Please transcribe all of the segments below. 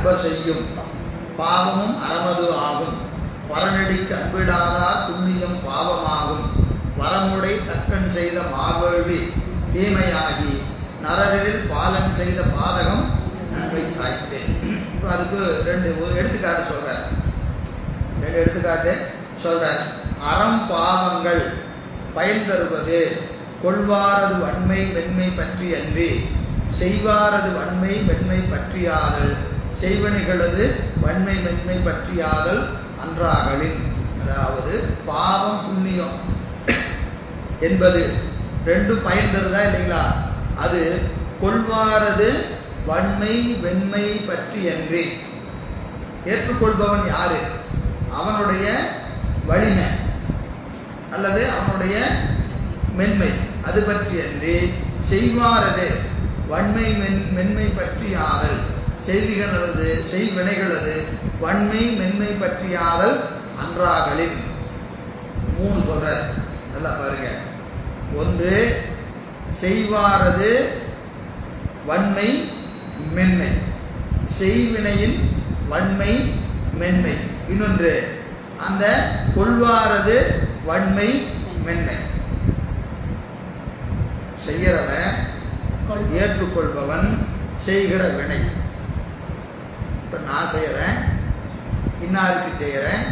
அன்ப செய்யும் பாவமும் அறமது ஆகும். பரநடிக்கு அன்பிடாதார் புண்ணியம் பாவமாகும். வரமுடை தக்கன் செய்த மாவேள்வி தீமையாகி நரகரில் பாலன் செய்த பாதகம் நன்மை காய்த்தேன். இப்போ அதுக்கு ரெண்டு எடுத்துக்காட்டு சொல்கிறார். ரெண்டு எடுத்துக்காட்டு சொல்கிறார். அறம் பாவங்கள் பயன் தருவது கொள்வாரது வன்மை மென்மை பற்றி அன்றி செய்வாரது வன்மை மென்மை பற்றியாதல் செய்வனிகளது வன்மை மென்மை பற்றியாதல் அன்றாகலின். அதாவது பாவம் புண்ணியம் என்பது ரெண்டும் பயன் தருதா இல்லைங்களா? அது கொள்வாரது வன்மை வெண்மை பற்றி அன்றி. ஏற்றுக்கொள்பவன் யாரு? அவனுடைய வலிமை அல்லது அவனுடைய மென்மை அது பற்றி அன்றி செய்வாரது வன்மை மென்மை பற்றி ஆதல் செய்விகளது செய்வினைகளது வன்மை மென்மை பற்றி ஆதல் அன்றாகலின். 3 சொல்ற. நல்லா பாருங்க. ஒன்று செய்வாரது வன்மை மென்மை, செய்வினையின் வன்மை மென்மை. இன்னொன்று அந்த கொள்வாரது வன்மை மென்மை. செய்கிறவன் ஏற்றுக்கொள்பவன் செய்கிற வினை. இப்போ நான் செய்கிறேன், இன்னாருக்கு செய்கிறேன்,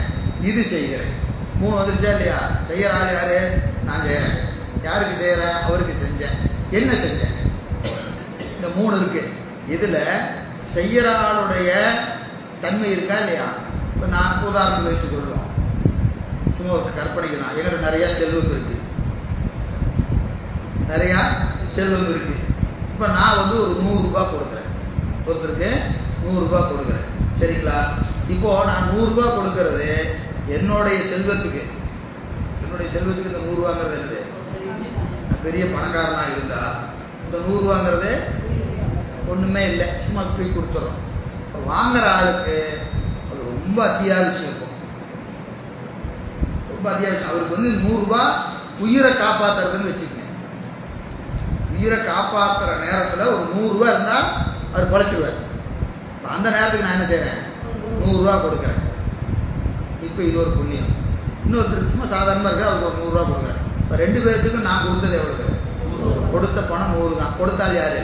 இது செய்கிறேன். 3 வந்துருச்சா இல்லையா? செய்கிற ஆள் யாரு? நான் செய்கிறேன். யாருக்கு செய்கிறேன்? அவருக்கு செஞ்சேன். என்ன செஞ்சேன்? இந்த 3 இருக்கு. இதில் செய்கிற ஆளுடைய தன்மை இருக்கா இல்லையா? இப்போ நான் உதாரணத்துக்கு வைத்துக் கொள்வோம். சும்மா ஒரு கற்பனைக்கு தான். எங்கிட்ட நிறையா செல்வம் இருக்கு, நிறையா செல்வம் இருக்கு. இப்போ நான் வந்து ஒரு 100 ரூபாய் கொடுக்குறேன். ஒருத்தருக்கு 100 ரூபாய் கொடுக்குறேன். சரிங்களா? இப்போ நான் 100 ரூபாய் கொடுக்கறது என்னுடைய செல்வத்துக்கு. என்னுடைய செல்வத்துக்கு இந்த 100 ரூபாங்கிறது என்னது? பெரிய பணக்காரனாக இருந்தால் இந்த 100 ரூபாங்கிறது ஒன்றுமே இல்லை, சும்மா போய் கொடுத்துறோம். இப்போ வாங்குற ஆளுக்கு அது ரொம்ப அத்தியாவசியம் இருக்கும். ரொம்ப அத்தியாவசியம். அவருக்கு வந்து 100 ரூபாய் உயிரை காப்பாற்றுறதுன்னு வச்சுக்கோங்க. உயிரை காப்பாற்றுற நேரத்தில் ஒரு 100 ரூபாய் இருந்தால் அவர் பழச்சிடுவார். அந்த நேரத்துக்கு நான் என்ன செய்கிறேன்? 100 ரூபா கொடுக்குறேன். இப்போ இது ஒரு புண்ணியம். இன்னொருத்தருக்கு சும்மா சாதாரணமாக இருக்க அவருக்கு ஒரு 100 ரூபா கொடுக்குறேன். இப்போ 2 பேர்த்துக்கும் நான் கொடுத்தது எவ்வளவு? கொடுத்த பணம் 100 தான். கொடுத்தால் யாரு?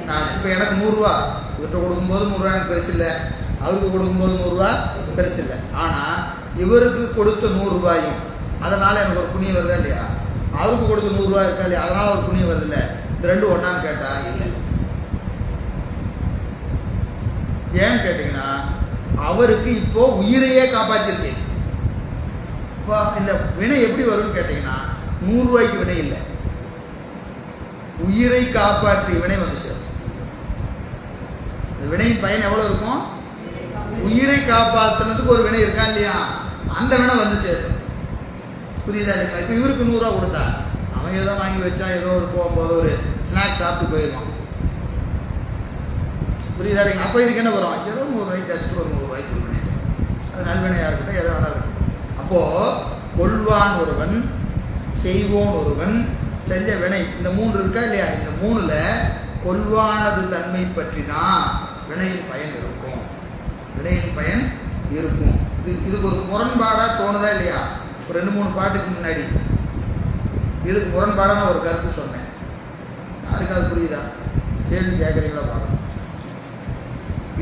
நான். இப்போ எனக்கு 100 ரூபா இவர்கிட்ட கொடுக்கும்போது 100 ரூபா எனக்கு பெருசு இல்லை, அவருக்கு கொடுக்கும்போது 100 ரூபா பெருசு இல்லை. ஆனால் இவருக்கு கொடுத்த 100 ரூபாயும் அதனால் எனக்கு ஒரு புண்ணியம் வருதா இல்லையா? அவருக்கு கொடுத்த 100 ரூபா இருக்கா இல்லையா? அதனால் ஒரு புண்ணியம் வருது இல்லை. இந்த 2 ஒன்றான்னு கேட்டா இல்லை. ஏன்னு கேட்டீங்கன்னா அவருக்கு இப்போ உயிரையே காப்பாற்றிருக்கு. இப்போ இந்த வினை எப்படி வரும்னு கேட்டீங்கன்னா 100 ரூபாய்க்கு வினை இல்லை, உயிரை காப்பாற்றிய வினை வந்து சேரும். இந்த வினையின் பயன் எவ்வளவு இருக்கும்? உயிரை காப்பாற்றினதுக்கு ஒரு வினை இருக்கா இல்லையா? அந்த வினை வந்து சேரும். புரியுதா? இப்போ இவருக்கு 100 ரூபா கொடுத்தா அவன் ஏதோ வாங்கி வச்சா ஏதோ ஒரு போகும்போது ஒரு ஸ்நாக்ஸ் சாப்பிட்டு போயிடுவான். புரியுதா? அப்போ இதுக்கு என்ன வரும்? ஏதோ 100 ரூபாய்க்கு ஜஸ்ட் ஒரு 100 ரூபாய்க்கு வினை. அது நல்வினையாக இருக்கட்டும், எதோ வேணாலும் இருக்கும். அப்போது கொள்வான் ஒருவன், செய்வோன் ஒருவன், செஞ்ச வினை, இந்த 3 இருக்கா இல்லையா? இந்த 3ல் கொள்வானது தன்மை பற்றி தான் வினையின் பயன் இருக்கும். வினையின் பயன் இருக்கும். இதுக்கு ஒரு முரண்பாடாக தோணுதா இல்லையா? ஒரு 2-3 பாட்டுக்கு முன்னாடி இதுக்கு முரண்பாடான ஒரு கருத்து சொன்னேன். யாருக்கு அது புரியுதா? கேள்வி கேட்குறீங்களா பார்க்கணும்.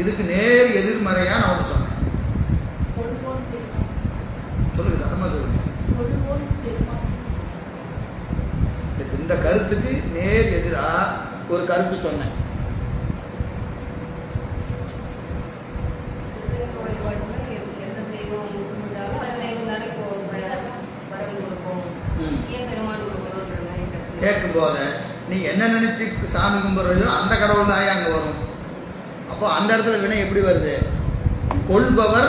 இதுக்கு நேர் எதிர்மறையா நான் ஒன்று சொன்னேன். சொல்லுங்க, சத்தமா சொல்லுங்க. இந்த கருத்துக்கு நேர் எதிராக ஒரு கருத்து சொன்னேன். கேட்கும் போது நீ என்ன நினைச்சு சாமி கும்பிடுறதோ அந்த கடவுள் தான் அங்கே வரும். அப்போ அந்த இடத்துல வினை எப்படி வருது? கொள்பவர்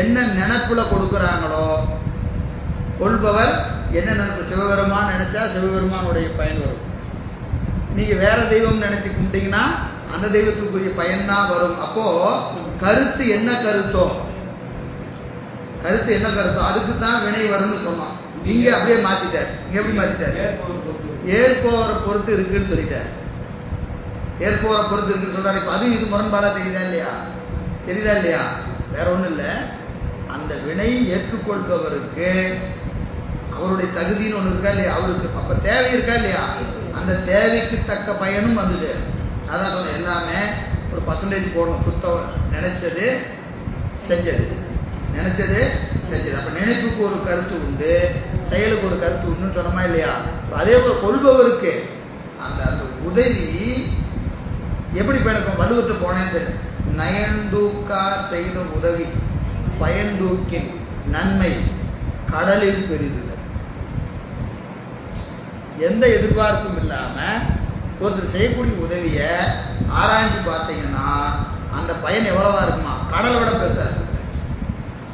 என்ன நினைப்புல கொடுக்குறாங்களோ, கொள்பவர் என்ன நினைப்பு, சிவபெருமான் நினைச்சா சிவபெருமானுடைய பயன் வரும். நீங்க வேற தெய்வம் நினைச்சு கும்பிட்டீங்கன்னா அந்த தெய்வத்துக்குரிய பயன் தான் வரும். அப்போ கருத்து என்ன கருத்தோ, கருத்து என்ன கருத்தோ அதுக்கு தான் வினை வரும்னு சொன்னோம். இங்க அப்படியே மாத்திட்டார். இங்க எப்படி மாத்திட்டாரு? ஏற்போரை பொறுத்து இருக்குன்னு சொல்லிட்டார். ஏற்போரை பொறுத்து இருக்குன்னு சொல்றாரு. இப்போ அது இது முரண்பாடா தெரியுதா இல்லையா? தெரியுதா இல்லையா? வேற ஒன்றும் இல்லை, அந்த வினை ஏற்றுக்கொள்பவருக்கு அவருடைய தகுதின்னு ஒன்று இருக்கா இல்லையா, அவருக்கு அப்போ தேவை இருக்கா இல்லையா, அந்த தேவைக்கு தக்க பயனும் வந்து சேரும். அதான் சொன்னேன், எல்லாமே ஒரு பர்சன்டேஜ் போடணும். சுத்தம் நினைச்சது செஞ்சது, நினைச்சது செஞ்சது. அப்போ நினைப்புக்கு ஒரு கருத்து உண்டு, செயலுக்கு ஒரு கருத்து உண்டுன்னு சொன்னோமா இல்லையா? அதே போல் கொள்பவருக்கு அந்த அந்த உதவி எப்படி பயணிக்கும்? வலுவற்று போனேன்னு தெரியும். நயன்தூக்கார் செய்த உதவி பயன்தூக்கின் நன்மை கடலில் பெரிது. எந்த எதிர்பார்ப்பும் இல்லாம ஒருத்தர் செய்யக்கூடிய உதவியை ஆராய்ச்சி பார்த்தீங்கன்னா அந்த பயன் எவ்வளவா இருக்குமா? கடலோட பேசாது.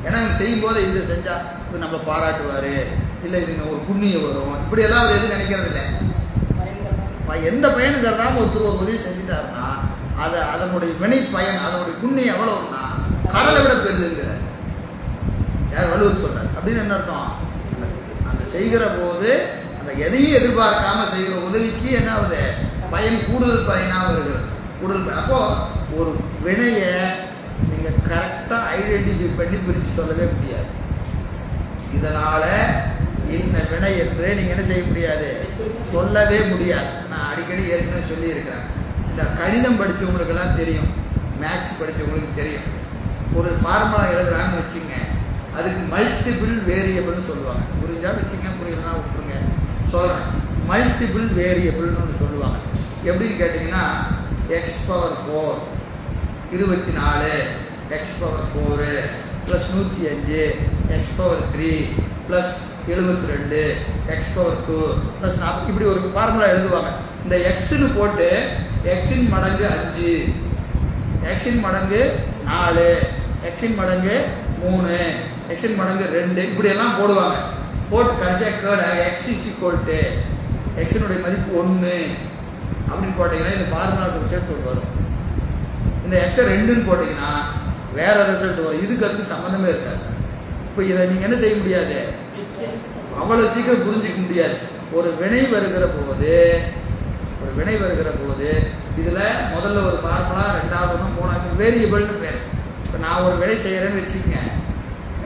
ஏன்னா இவங்க செய்யும் போது இது செஞ்சா இது நம்ம பாராட்டுவாரு, இல்லை இது ஒரு புண்ணியம் வரும், இப்படி எல்லாம் அவர் எதுவும் நினைக்கிறது இல்லை. எந்த பயனும் தராம ஒருத்தர் ஒரு உதவி செஞ்சுட்டாருன்னா அதை அதனுடைய வினை பயன், அதனுடைய புண்ணியம் எவ்வளவுன்னா கடலை விட பெருதுங்கிற யார் வள்ளுவர் சொல்றாரு. அப்படின்னு என்ன அர்த்தம்? அந்த செய்கிற போது அந்த எதையும் எதிர்பார்க்காம செய்கிற உதவிக்கு என்ன ஆகுது? பயன் கூடுதல் பயனாக வருகிறது. கூடுதல் பயன். அப்போ ஒரு வினையை நீங்க கரெக்டா ஐடென்டிஃபை பண்ணி பிரித்து சொல்லவே முடியாது. இதனால இந்த வினை என்று நீங்க என்ன செய்ய முடியாது, சொல்லவே முடியாது. நான் அடிக்கடி ஏற்கனவே சொல்லியிருக்கிறேன். இந்த கணிதம் படித்தவங்களுக்கு எல்லாம் தெரியும், மேக்ஸ் படித்தவங்களுக்கு தெரியும். ஒரு ஃபார்முலா எழுதுறான்னு வச்சுங்க, அதுக்கு மல்டிபிள் வேரியபிள்னு சொல்லுவாங்க. புரிஞ்சா வச்சுங்க, புரியலன்னா விட்டுருங்க. சொல்கிறேன், மல்டிபிள் வேரியபிள்னு ஒன்று சொல்லுவாங்க. எப்படின்னு கேட்டிங்கன்னா x⁴ 24 x⁴ plus 105 x⁴ plus 72 x⁴2 plus 40 இப்படி ஒரு ஃபார்முலா எழுதுவாங்க. இந்த எக்ஸ்ன்னு போட்டு எக்ஸின் மடங்கு 5, எக்ஸின் மடங்கு 4, எக்ஸின் மடங்கு 3, எக்ஸின் மடங்கு 2 இப்படி எல்லாம் போடுவாங்க. போட்டு கடைசியாக கேட x எக்ஸினுடைய மதிப்பு 1 அப்படின்னு போட்டிங்கன்னா இந்த ஃபார்முலாவுக்கு ரிசல்ட் வரும். இந்த எக்ஸை 2ன்னு போட்டிங்கன்னா வேற ரிசல்ட் வரும். இதுக்கு அதுக்கு சம்மந்தமே இருக்காது. இப்போ இதை நீங்கள் என்ன செய்ய முடியாது, அவ்வளோ சீக்கிரம் புரிஞ்சிக்க முடியாது. ஒரு வினை வருகிற போது இதில் முதல்ல ஒரு ஃபார்முலா, ரெண்டாவது ஒன்று, மூணாவது வேரியபிள்னு பேர். இப்போ நான் ஒரு வினை செய்கிறேன்னு வச்சுக்கோங்க,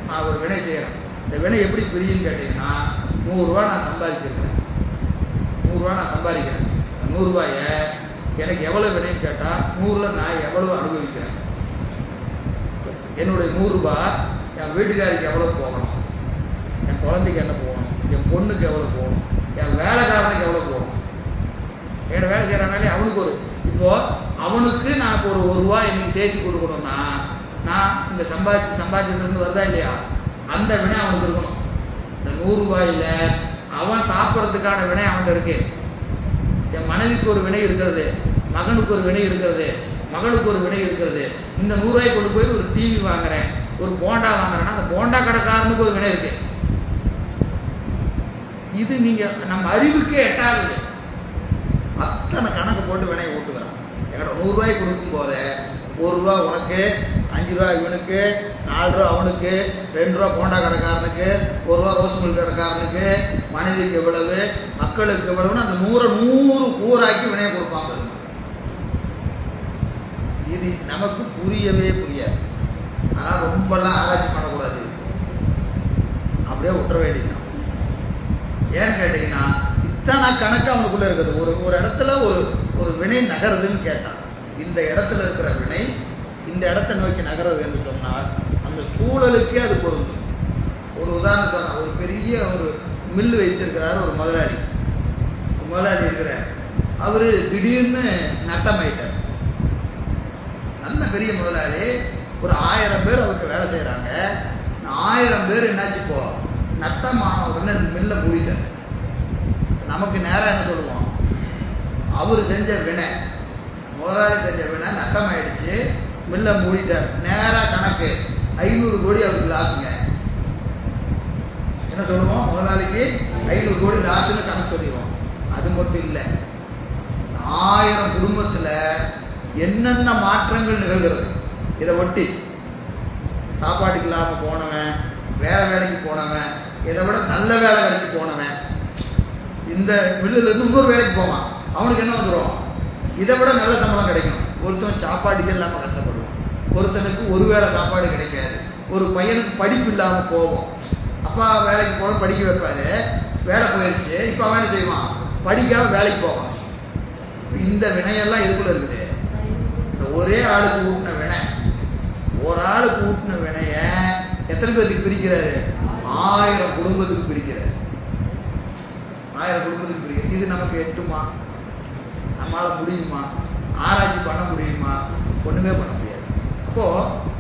நான் ஒரு வினை செய்கிறேன். இந்த வினை எப்படி பிரியுன்னு கேட்டிங்கன்னா 100 ரூபா நான் சம்பாதிச்சிருக்கிறேன், 100 ரூபா நான் சம்பாதிக்கிறேன். 100 ரூபாயை எனக்கு எவ்வளோ வினைன்னு கேட்டால் 100ல் நான் எவ்வளோ அனுபவிக்கிறேன். என்னுடைய 100 ரூபாய் என் வீட்டுக்காரிக்கு எவ்வளோ போகணும், என் குழந்தைக்கு என்ன போகணும், என் பொண்ணுக்கு எவ்வளோ போகணும், என் வேலைக்காரனுக்கு எவ்வளோ போகணும். என்னோட வேலை செய்கிற வேலையை அவனுக்கு இப்போது அவனுக்கு நான் இப்போ ஒரு 1 ரூபா இன்னைக்கு சேர்த்து கொடுக்கணும்னா நான் இந்த சம்பாதிச்சிருந்து வருதா இல்லையா, அந்த வினை அவனுக்கு இருக்கணும். இந்த 100 ரூபாயில் அவன் சாப்பிட்றதுக்கான வினை அவன்கிட்ட இருக்கு. என் மனைவிக்கு ஒரு வினை இருக்கிறது, மகனுக்கு ஒரு வினை இருக்கிறது, மகளுக்கு ஒரு வினை இருக்கிறது. இந்த 100 ரூபாய் கொண்டு போய் ஒரு டிவி வாங்குறேன், ஒரு போண்டா வாங்குறேன்னா அந்த போண்டா கடைக்காரனுக்கு ஒரு வினை இருக்கு. இது நீங்க நம்ம அறிவுக்கே எட்டாகுது. அத்தனை கணக்கு போட்டு வினையை ஊட்டுக்கிறோம். எங்கள்கிட்ட 100 ரூபாய் கொடுக்கும் போதே 1 ரூபா உனக்கு, 5 ரூபா இவனுக்கு, 4 ரூபா அவனுக்கு, 2 ரூபா போண்டா கடைக்காரனுக்கு, 1 ரூபா ரோஸ் மில்க் கடைக்காரனுக்கு, மனைவிக்கு எவ்வளவு, மக்களுக்கு எவ்வளவுன்னு அந்த 100 கூறாக்கி வினையை கொடுப்பாங்க. இது நமக்கு புரியவே புரியாது. ஆனால் ரொம்பலாம் ஆராய்ச்சி பண்ணக்கூடாது, அப்படியே விட்டுற வேண்டியதுதான். ஏன்னு கேட்டீங்கன்னா இத்தனை கணக்கு அவனுக்குள்ள இருக்குது. ஒரு இடத்துல ஒரு வினை நகருதுன்னு கேட்டான், இந்த இடத்துல இருக்கிற வினை இந்த இடத்தை நோக்கி நகருது என்று சொன்னால் அந்த சூழலுக்கே அது பொருந்தும். ஒரு உதாரணம் சொன்னா, ஒரு பெரிய ஒரு மில்லு வைத்திருக்கிறார் ஒரு முதலாளி இருக்கிறார். அவரு திடீர்னு நட்டமாயிட்டார். நல்ல பெரிய முதலாளி, ஒரு 1000 பேர் அவருக்கு வேலை செய்யறாங்க. 1000 பேர் என்னாச்சு, இப்போ நட்டமான உடனே மில்ல மூடிட்டார். நமக்கு நேரம் என்ன சொல்லுவோம், அவர் செஞ்ச வினை, முதலாளி செஞ்ச வினை நட்டமாயிடுச்சு, மில்ல மூடிட்டார். நேரா கணக்கு 500 கோடி அவருக்கு லாஸுங்க. என்ன சொல்லுவோம், முதலாளிக்கு 500 கோடி லாஸ்ன்னு கணக்கு சொல்லிடுவோம். அது மட்டும் இல்லை, 1000 குடும்பத்தில் என்னென்ன மாற்றங்கள் நிகழ்கிறது இதை ஒட்டி. சாப்பாட்டுக்கு இல்லாமல் போனவன், வேற வேலைக்கு போனவன், இதை விட நல்ல வேலை கிடைச்சி போனவன், இந்த மில்லுல இருந்து இன்னொரு வேலைக்கு போவான், அவனுக்கு என்ன வந்துடும், இதை விட நல்ல சம்பளம் கிடைக்கும். ஒருத்தன் சாப்பாட்டுக்கு இல்லாமல் கஷ்டப்படுவான், ஒருத்தனுக்கு ஒரு வேளை சாப்பாடு கிடைக்காது. ஒரு பையனுக்கு படிப்பு இல்லாமல் போகும். அப்பா வேலைக்கு போக படிக்க வைப்பாரு, வேலை போயிடுச்சு, இப்போ அவன் என்ன செய்வான், படிக்காம வேலைக்கு போவான். இந்த வினையெல்லாம் எதுக்குள்ள இருக்குது? இந்த ஒரே ஆளுக்கு ஊட்டின வினை. ஒரு ஆளுக்கு ஊட்டின வினைய எத்தனை பேருக்கு பிரிக்கிறாரு? 1000 குடும்பத்துக்கு பிரிக்கிறாரு. 1000 குடும்பத்துக்கு பிரிக்கிறார். இது நமக்கு எட்டுமா? நம்மளால முடியுமா? ஆராய்ச்சி பண்ண முடியுமா? ஒண்ணுமே பண்ண முடியாது. அப்போ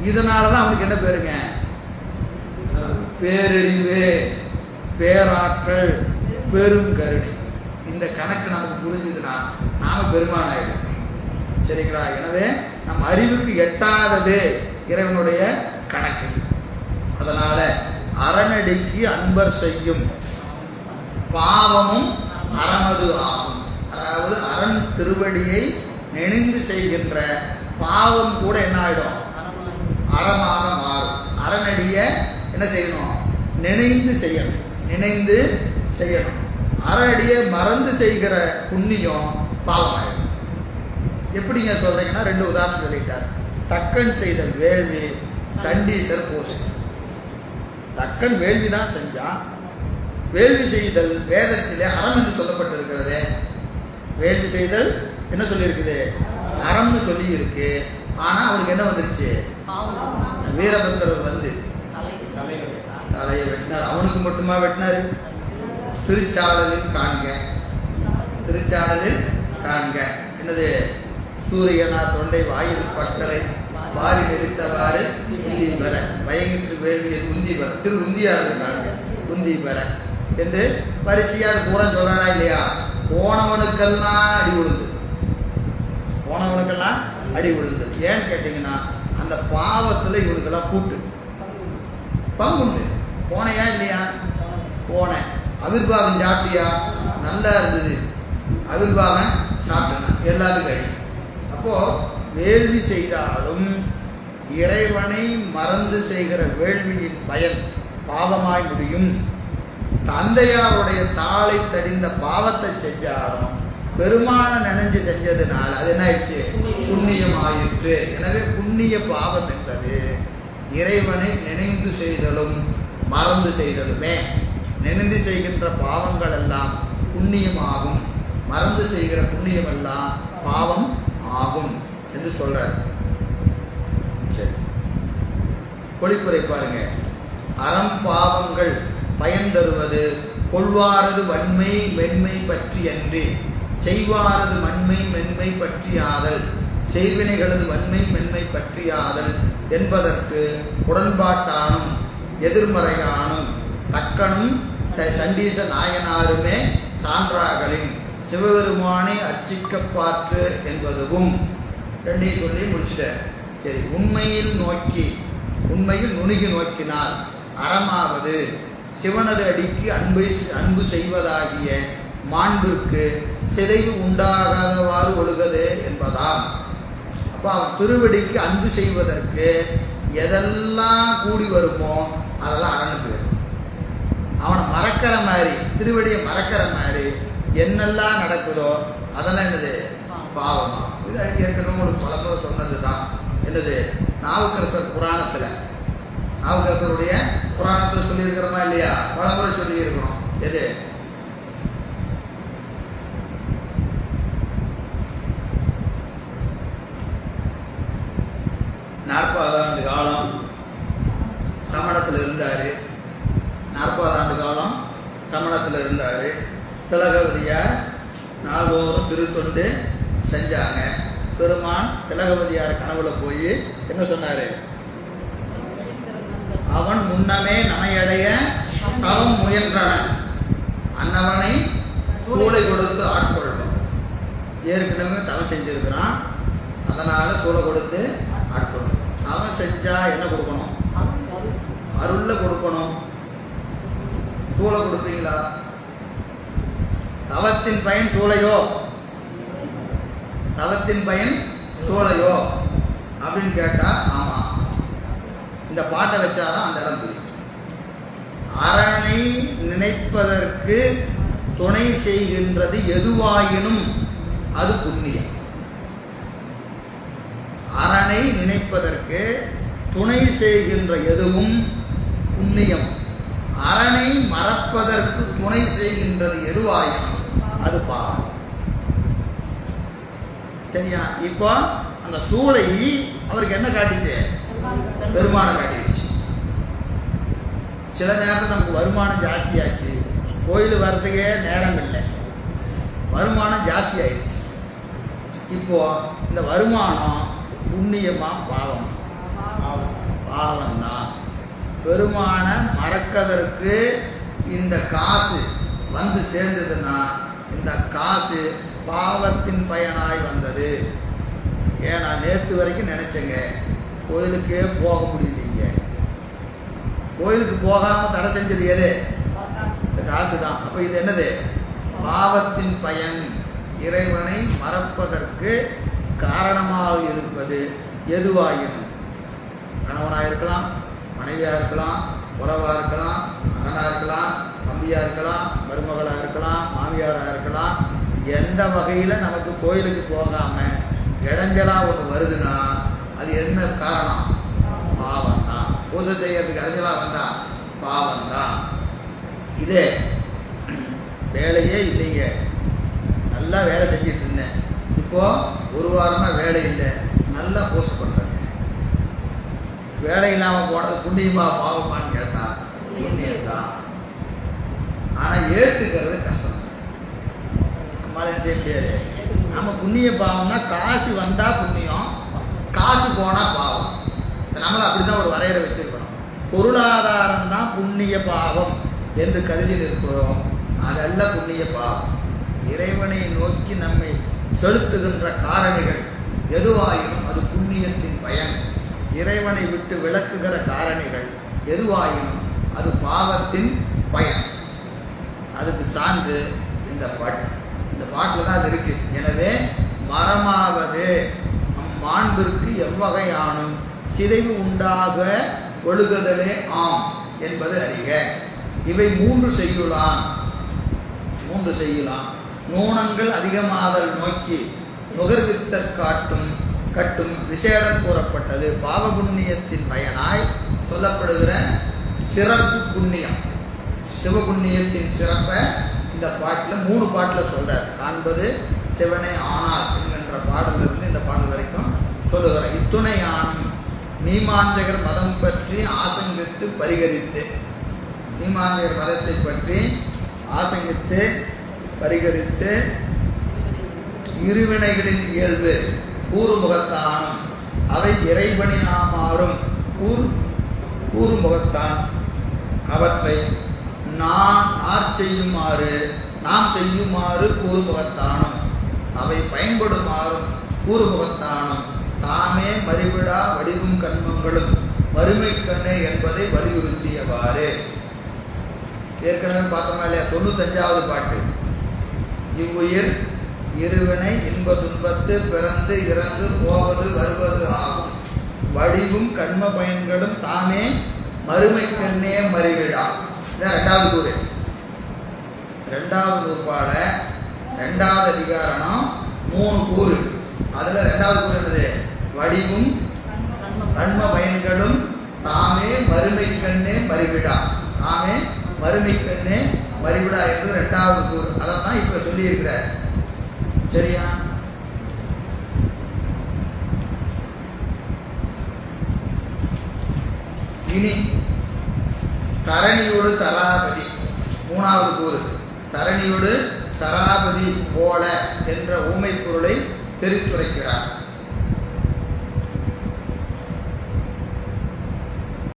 இதனாலதான் அவனுக்கு என்ன பேருங்க? பேரறிவு, பேராற்றல், பெருங்கருணை. இந்த கணக்கு நமக்கு புரிஞ்சுதுன்னா நாம பெருமான் ஆயிடும். சரிங்களா? எனவே நம் அறிவுக்கு எட்டாதது இறைவனுடைய கணக்கு. அதனால அரணடிக்கு அன்பர் செய்யும் பாவமும் அறமது ஆகும். அதாவது அரண் திருவடியை நினைந்து செய்கின்ற பாவம் கூட என்ன ஆயிடும்? அறமாக மாறும். அறநடிய என்ன செய்யணும்? நினைந்து செய்யணும். நினைந்து செய்யணும். அறநடிய மறந்து செய்கிற புண்ணியம் பாவம் ஆயிடும். எப்படிங்க சொல்றீங்கன்னா 2 உதாரணம் சொல்லிட்டார். தக்கன் செய்த வேள்வி, சண்டீசர் பூசை. தக்கன் வேள்வி தான் செஞ்சான். வேள்வி செய்தல் வேதத்திலே அறம் என்று சொல்லப்பட்டிருக்கிறது. வேள்வி செய்தல் என்ன சொல்லி இருக்குது? அறம்னு சொல்லி இருக்கு. ஆனா அவனுக்கு என்ன வந்துருச்சு? வீரபத்திரர் வந்து தலையை வெட்டினார். அவனுக்கு மட்டுமா வெட்டினாரு? திருச்சாடலில் காண்க, திருச்சாடலில் காண்க. என்னது? சூரியனா தொண்டை வாயில் பட்டலை வாரி நெறித்தவாறு உந்தி பெற வயங்கிற்று வேள்வியில் உந்தி பெற திரு உந்தியார் காண்க உந்தி பெற என்று பரிசியார் பூரா சொல்றாரா இல்லையா? போனவனுக்கெல்லாம் அடி விழுந்து, போனவனுக்கெல்லாம் அடி விழுந்தது. ஏன்னு கேட்டீங்கன்னா அந்த பாவத்துல இவனுக்கெல்லாம் கூட்டு பங்குண்டு. போனையா இல்லையா? போனேன். அவிர்வாகம் சாப்பிட்டியா? நல்லா இருந்தது. அவிர்வாகம் சாப்பிட்டேன்னா எல்லாத்துக்கும் அடி. அப்போ வேள்வி செய்தாலும் இறைவனை மறந்து செய்கிற வேள்வியின் பயன் பாவமாய் முடியும். தந்தையாருடைய தாளை தடிந்த பாவத்தை செஞ்சாலும் பெருமான நினைஞ்சு செஞ்சதுனால அது என்ன ஆயிடுச்சு? புண்ணியம் ஆயிற்று. எனவே புண்ணிய பாவம் என்பது இறைவனை நினைந்து செய்தலும் மறந்து செய்தலுமே. நினைந்து செய்கின்ற பாவங்கள் எல்லாம் புண்ணியமாகும், மறந்து செய்கிற புண்ணியம் எல்லாம் பாவம் ஆகும் என்று சொல்றார். சரி, பொழிப்புரை பாருங்க. அறம் பாவங்கள் பயன் தருவது கொள்வாரது வன்மை மென்மை பற்றி அன்றி செய்வாரது வன்மை மென்மை பற்றியாதல், செய்வினைகளது வன்மை மென்மை பற்றியாதல் என்பதற்கு உடன்பாட்டானும் எதிர்மறையானும் தக்கனும் சண்டீச நாயனாருமே சான்றாகளின் சிவபெருமானை அர்ச்சிக்கப்பாற்று என்பதுவும். ரெண்டையும் சொல்லி முடிச்சுட்டார். சரி, உண்மையில் நுணுகி நோக்கினால் அறமாவது சிவனது அடிக்கு அன்பு செய்வதாகிய மாண்பிற்கு சிதைவு உண்டாகாதவாறு ஒழுகது என்பதாம். அப்போ அவன் திருவடிக்கு அன்பு செய்வதற்கு எதெல்லாம் கூடி வருமோ அதெல்லாம் அறனுக்கு வரும். அவனை மறக்கிற மாதிரி, திருவடியை மறக்கிற மாதிரி என்னெல்லாம் நடக்குதோ அதெல்லாம் என்னது? பாவமா. இது ஏற்கனவே உங்களுக்கு பலமுறை சொன்னது தான். என்னது? நாவுக்கரசர் புராணத்தில், நாவுக்கரசருடைய புராணத்தில் சொல்லியிருக்கிறோமா இல்லையா? பலமுறை சொல்லியிருக்கிறோம். எது? நாற்பதாண்டு காலம் சமணத்தில் இருந்தார். 40 ஆண்டு காலம் சமணத்தில் இருந்தார். திலகவதியார் நாள்தோறும் திருத்தொண்டு செஞ்சாங்க. பெருமான் திலகவதியார் கனவுல போய் என்ன சொன்னாரு? அவன் முன்னமே நமையடைய தவம் முயன்றவன் அன்னவனை சூளை கொடுத்து ஆட்கொள்ளும். ஏற்கனவே தவம் செஞ்சிருக்கிறான், அதனால சூளை கொடுத்து ஆட்கொள்ளும். தவம் செஞ்சா என்ன கொடுக்கணும்? அருள்ல கொடுக்கணும். சூளை கொடுப்பீங்களா? தவத்தின் பயன் சூளையோ? தவத்தின் பயன் சூளையோ அப்படின்னு கேட்டா ஆமா. இந்த பாட்டை வச்சாதான் அந்த இடம் புரியும். அரணை நினைப்பதற்கு துணை செய்கின்றது எதுவாயினும் அது புண்ணியம். அரணை நினைப்பதற்கு துணை செய்கின்ற எதுவும் புண்ணியம். அரணை மறப்பதற்கு துணை செய்கின்றது எதுவாயினும் அது பாவம். சரியா? இப்போ அந்த சூளை அவருக்கு என்ன காட்டிச்சு? வருமானம் காட்டிடுச்சு. சில நேரத்தில் நமக்கு வருமானம் ஜாஸ்தியாச்சு, கோயில் வர்றதுக்கே நேரம் இல்லை, வருமானம் ஜாஸ்தி ஆயிடுச்சு. இப்போ இந்த வருமானம் புண்ணியமா பாவம்? பாவம்தான். பெருமான மறக்கதற்கு இந்த காசு வந்து சேர்ந்ததுன்னா இந்த காசு பாவத்தின் பயனாய் வந்தது. ஏன்னா நேற்று வரைக்கும் நினைச்சேங்க கோயிலுக்கே போக முடியலைங்க, கோயிலுக்கு போகாம தடை செஞ்சது எது? இந்த காசு தான். அப்ப இது என்னது? பாவத்தின் பயன். இறைவனை மறப்பதற்கு காரணமாக இருப்பது எதுவாயினும், கணவனாக இருக்கலாம், மனைவியாக இருக்கலாம், உறவாக இருக்கலாம், அண்ணனாக இருக்கலாம், தம்பியாக இருக்கலாம், மருமகளாக இருக்கலாம், மாமியாராக இருக்கலாம். எந்த வகையில் நமக்கு கோயிலுக்கு போகாமல் இடைஞ்சலாக ஒன்று வருதுன்னா அது என்ன காரணம்? பாவம் தான். பூஜை செய்யறதுக்கு இடைஞ்சலாக வந்தால் பாவம் தான். இதே வேலையே இல்லைங்க, நல்லா வேலை செஞ்சுட்டு இருந்தேன், இப்போ ஒரு வாரமாக வேலை இல்லை, நல்லா பூஜை பண்ணுறேங்க. வேலை இல்லாமல் போனது புண்ணியமா பாவமான்னு கேட்டா புண்ணியம் தான். ஆனால் ஏற்றுக்கிறது கஷ்டம். நம்மளால என்ன செய்ய முடியாது. நம்ம புண்ணிய பாவம்னா காசு வந்தால் புண்ணியம், காசு போனால் பாவம். நம்மளும் அப்படி தான் ஒரு வரையறை வச்சிருக்கிறோம். பொருளாதாரம் தான் புண்ணிய பாவம் என்று கருதி இருக்கிறோம். அதல்ல புண்ணிய பாவம். இறைவனை நோக்கி நம்மை செலுத்துகின்ற காரணிகள் எதுவாயினும் அது புண்ணியத்தின் பயன். இறைவனை விட்டு விளக்குகிற காரணிகள் எதுவாயினும் அது பாவத்தின் பயன். அதுக்கு சான்று இந்த பாட்டு. இந்த பாட்டில் தான் அது இருக்கு. எனவே மரமாவது மாண்பிற்கு எவ்வகையானும் சிதைவு உண்டாக ஒழுகுதலே ஆம் என்பது அறிக. இவை மூன்று செய்யலாம். நூனங்கள் அதிகமாதல் நோக்கி நுகர்வித்தற் கட்டும் விசேடம் கூறப்பட்டது. பாவபுண்ணியத்தின் பயனாய் சொல்லப்படுகிற சிறப்பு புண்ணியம், சிவபுண்ணியத்தின் சிறப்பை இந்த பாட்டில் 3 பாட்டில் சொல்றார். காண்பது சிவனை ஆனார் என்கின்ற பாடலிருந்து இந்த பாடல் வரைக்கும் சொல்லுகிறார். இத்துணையானும் மீமாஞ்சகர் மதம் பற்றி ஆசங்கித்து பரிகரித்து, மீமாஞ்சகர் மதத்தை பற்றி ஆசங்கித்து பரிகரித்து இருவினைகளின் இயல்பு கூறுமுகத்தானும் அவை இறைவனினாமாறும் கூறுமுகத்தான் அவற்றை நாம் செய்யுமாறு கூறுமுகத்தானும் அவை பயன்படுமாறும் கூறுமுகத்தானும் தாமே மறிவிடா வடிவும் கண்மங்களும் மறுமை கண்ணே என்பதை வலியுறுத்தியவாறு. ஏற்கனவே பார்த்தோமா இல்லையா? 95வது பாட்டு. இவ்வுயிர் இருவினை இன்ப துன்பத்து பிறந்து இறந்து போவது வருவது ஆகும். வடிவும் கண்ம பயன்களும் தாமே மறுமை கண்ணே மறிவிடா. இதான் 2வது கூறு. 2வது நூற்பாட 2வது அதிகாரணம் 3 கூறு. அதுல 2வது கூறு என்னது? வடிவும் கண்ம பயன்களும் தாமே மறுமை கண்ணே மறிவிடா. தாமே மறுமை கண்ணே மறிவிடா என்று 2வது கூறு. அதான் இப்ப சொல்லி இருக்கிறார். சரியா? இனி தரணியோடு தராபதி 3வது கூறு. தரணியோடு தராபதி போல என்ற ஊமை பொருளை தெரிவித்துரைக்கிறார்.